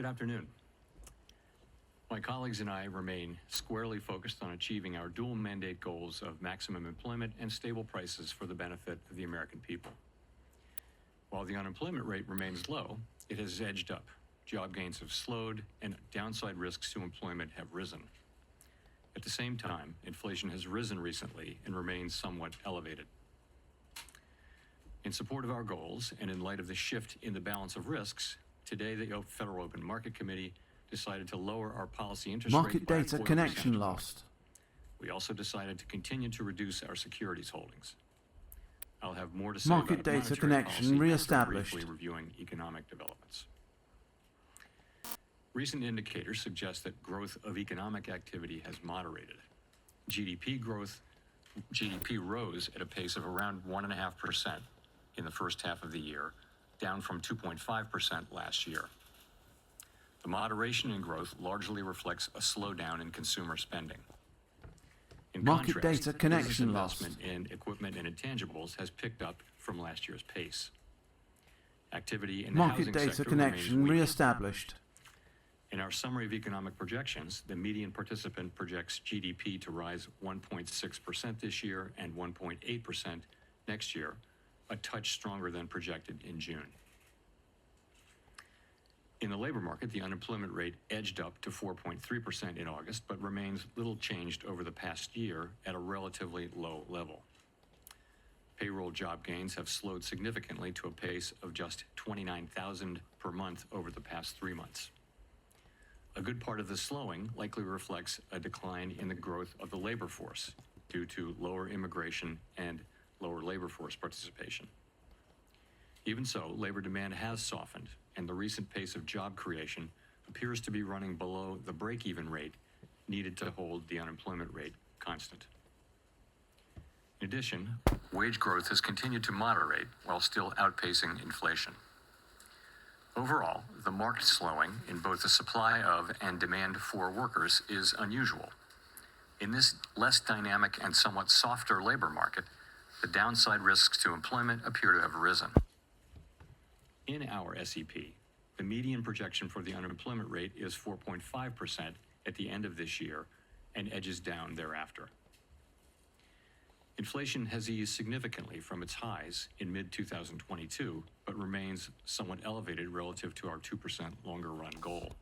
Good afternoon. My colleagues and I remain squarely focused on achieving our dual mandate goals of maximum employment and stable prices for the benefit of the American people. While the unemployment rate remains low, it has edged up. Job gains have slowed and downside risks to employment have risen. At the same time, inflation has risen recently and remains somewhat elevated. In support of our goals and in light of the shift in the balance of risks, today the Federal Open Market Committee decided to lower our policy interest rate Market by data 0.25 connection points. lost. We also decided to continue to reduce our securities holdings. I'll have more to say Market about data monetary connection policy re-established. after briefly reviewing economic developments. Recent indicators suggest that growth of economic activity has moderated. GDP rose at a pace of around 1.5% in the first half of the year, down from 2.5% last year. The moderation in growth largely reflects a slowdown in consumer spending. In Market contrast, data connection business lost. investment in equipment and intangibles has picked up from last year's pace. Activity in the Market housing data sector connection remains weak. re-established. In our summary of economic projections, the median participant projects GDP to rise 1.6% this year and 1.8% next year, a touch stronger than projected in June. In the labor market, the unemployment rate edged up to 4.3% in August, but remains little changed over the past year at a relatively low level. Payroll job gains have slowed significantly to a pace of just 29,000 per month over the past 3 months. A good part of the slowing likely reflects a decline in the growth of the labor force due to lower immigration and lower labor force participation. Even so, labor demand has softened, and the recent pace of job creation appears to be running below the break-even rate needed to hold the unemployment rate constant. In addition, wage growth has continued to moderate while still outpacing inflation. Overall, the market slowing in both the supply of and demand for workers is unusual. In this less dynamic and somewhat softer labor market, the downside risks to employment appear to have risen. In our SEP, the median projection for the unemployment rate is 4.5% at the end of this year and edges down thereafter. Inflation has eased significantly from its highs in mid-2022, but remains somewhat elevated relative to our 2% longer-run goal.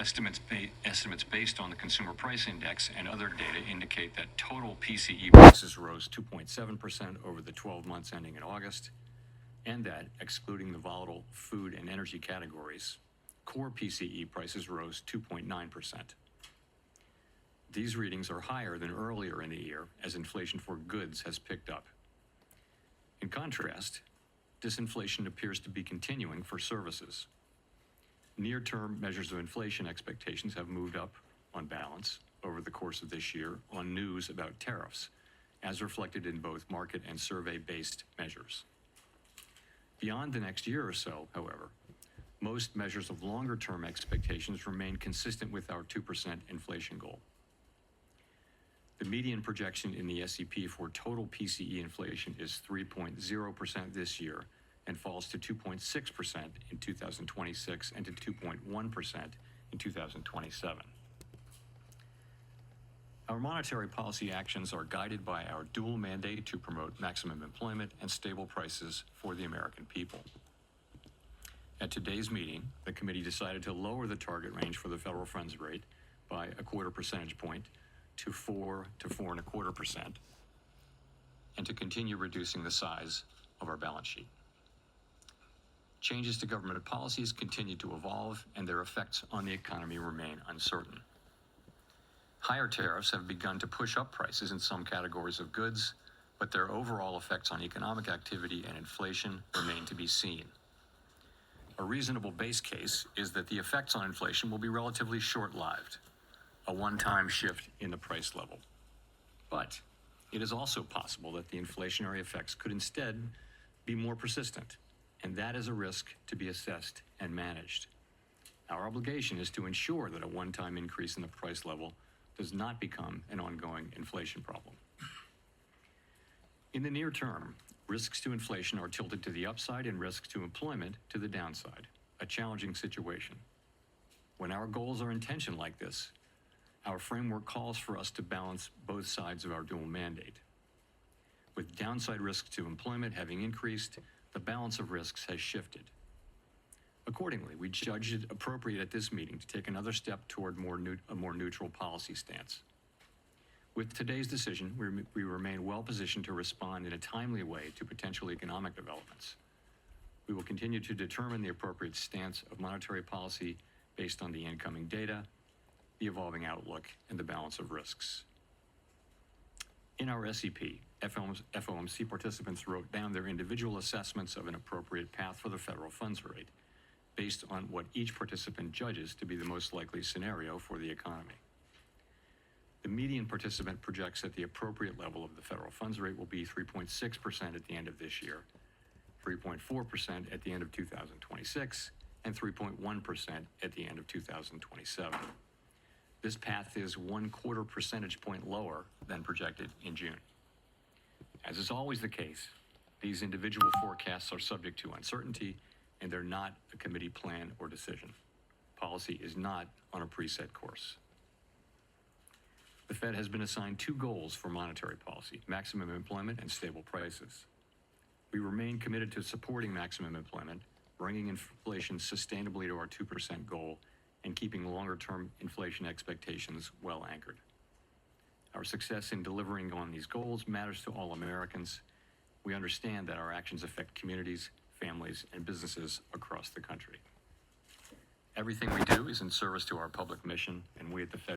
Estimates based on the Consumer Price Index and other data indicate that total PCE prices rose 2.7% over the 12 months ending in August, and that, excluding the volatile food and energy categories, core PCE prices rose 2.9%. These readings are higher than earlier in the year as inflation for goods has picked up. In contrast, disinflation appears to be continuing for services. Near-term measures of inflation expectations have moved up on balance over the course of this year on news about tariffs, as reflected in both market and survey-based measures. Beyond the next year or so, however, most measures of longer-term expectations remain consistent with our 2% inflation goal. The median projection in the SEP for total PCE inflation is 3.0% this year and falls to 2.6% in 2026 and to 2.1% in 2027. Our monetary policy actions are guided by our dual mandate to promote maximum employment and stable prices for the American people. At today's meeting, the committee decided to lower the target range for the federal funds rate by a quarter percentage point to 4 to 4.25%, and to continue reducing the size of our balance sheet. Changes to government policies continue to evolve, and their effects on the economy remain uncertain. Higher tariffs have begun to push up prices in some categories of goods, but their overall effects on economic activity and inflation remain to be seen. A reasonable base case is that the effects on inflation will be relatively short-lived, a one-time shift in the price level. But it is also possible that the inflationary effects could instead be more persistent, and that is a risk to be assessed and managed. Our obligation is to ensure that a one-time increase in the price level does not become an ongoing inflation problem. In the near term, risks to inflation are tilted to the upside and risks to employment to the downside. a challenging situation. When our goals are in tension like this, our framework calls for us to balance both sides of our dual mandate. With downside risks to employment having increased, the balance of risks has shifted. Accordingly, we judged it appropriate at this meeting to take another step toward a more neutral policy stance. With today's decision, we remain well positioned to respond in a timely way to potential economic developments. We will continue to determine the appropriate stance of monetary policy based on the incoming data, the evolving outlook, and the balance of risks. In our SEP, FOMC participants wrote down their individual assessments of an appropriate path for the federal funds rate, based on what each participant judges to be the most likely scenario for the economy. The median participant projects that the appropriate level of the federal funds rate will be 3.6% at the end of this year, 3.4% at the end of 2026, and 3.1% at the end of 2027. This path is 1/4 percentage point lower than projected in June. As is always the case, these individual forecasts are subject to uncertainty, and they're not a committee plan or decision. Policy is not on a preset course. The Fed has been assigned 2 goals for monetary policy: maximum employment and stable prices. We remain committed to supporting maximum employment, bringing inflation sustainably to our 2% goal, and keeping longer-term inflation expectations well anchored. Our success in delivering on these goals matters to all Americans. We understand that our actions affect communities, families, and businesses across the country. Everything we do is in service to our public mission, and we at the Fed